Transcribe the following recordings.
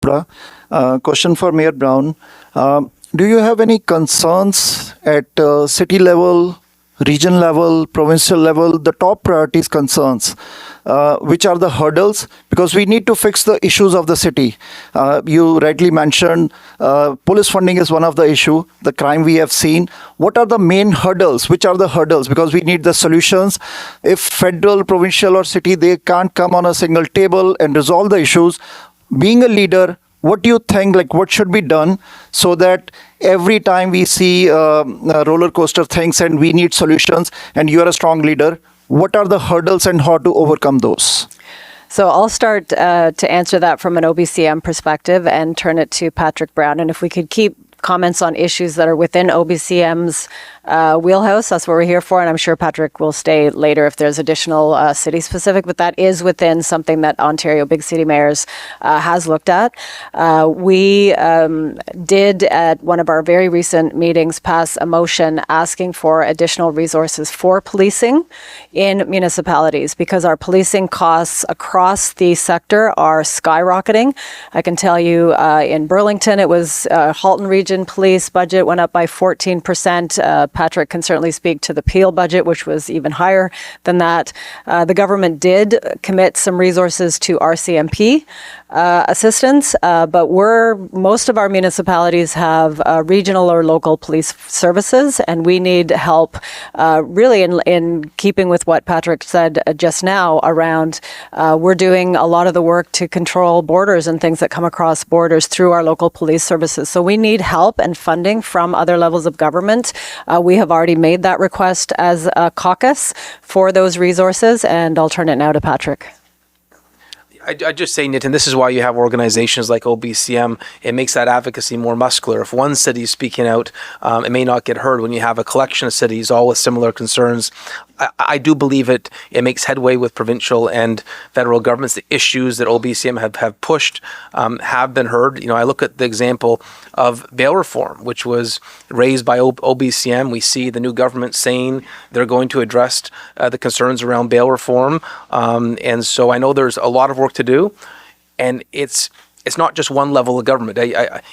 Question for Mayor Brown. Do you have any concerns at city level, region level, provincial level, the top priorities concerns? Which are the hurdles? Because we need to fix the issues of the city. You rightly mentioned police funding is one of the issue, the crime we have seen. What are the main hurdles? Which are the hurdles? Because we need the solutions. If federal, provincial or city, they can't come on a single table and resolve the issues. Being a leader, what do you think, like what should be done so that every time we see roller coaster things and we need solutions and you are a strong leader, what are the hurdles and how to overcome those? So I'll start to answer that from an OBCM perspective and turn it to Patrick Brown. And if we could keep comments on issues that are within OBCM's wheelhouse, that's what we're here for. And I'm sure Patrick will stay later if there's additional city-specific, but that is within something that Ontario Big City Mayors has looked at. We did, at one of our very recent meetings, pass a motion asking for additional resources for policing in municipalities because our policing costs across the sector are skyrocketing. I can tell you in Burlington, it was Halton Region Police budget went up by 14%. Patrick can certainly speak to the Peel budget, which was even higher than that. The government did commit some resources to RCMP assistance, but most of our municipalities have regional or local police services, and we need help really in keeping with what Patrick said just now around we're doing a lot of the work to control borders and things that come across borders through our local police services. So we need help and funding from other levels of government. We have already made that request as a caucus for those resources, and I'll turn it now to Patrick. I just say, Nitin, this is why you have organizations like OBCM. It makes that advocacy more muscular. If one city is speaking out, it may not get heard. When you have a collection of cities all with similar concerns, I do believe it makes headway with provincial and federal governments. The issues that OBCM have pushed have been heard. You know, I look at the example of bail reform, which was raised by OBCM. We see the new government saying they're going to address the concerns around bail reform. And so I know there's a lot of work to do, and it's not just one level of government.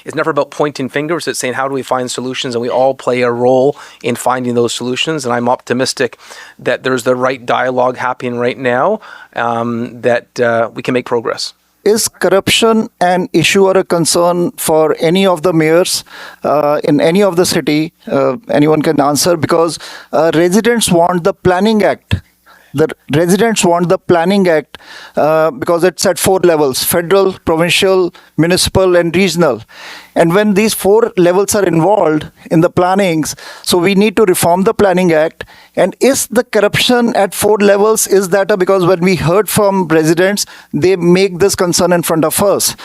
It's never about pointing fingers. It's saying, how do we find solutions? And we all play a role in finding those solutions. And I'm optimistic that there's the right dialogue happening right now, that we can make progress. Is corruption an issue or a concern for any of the mayors in any of the city? Anyone can answer, because residents want the Planning Act. The residents want the Planning Act because it's at 4 levels: federal, provincial, municipal, and regional. And when these 4 levels are involved in the plannings, so we need to reform the Planning Act. And is the corruption at 4 levels, is that because when we heard from residents, they make this concern in front of us?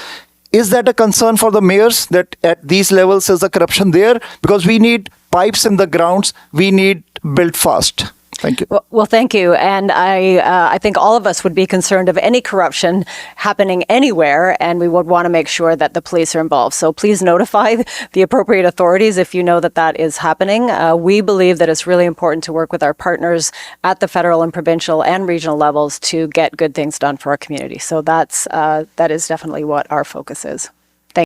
Is that a concern for the mayors, that at these levels is the corruption there? Because we need pipes in the grounds, we need build fast. Thank you. Well, thank you. And I think all of us would be concerned of any corruption happening anywhere, and we would want to make sure that the police are involved. So please notify the appropriate authorities if you know that that is happening. We believe that it's really important to work with our partners at the federal and provincial and regional levels to get good things done for our community. So that is definitely what our focus is.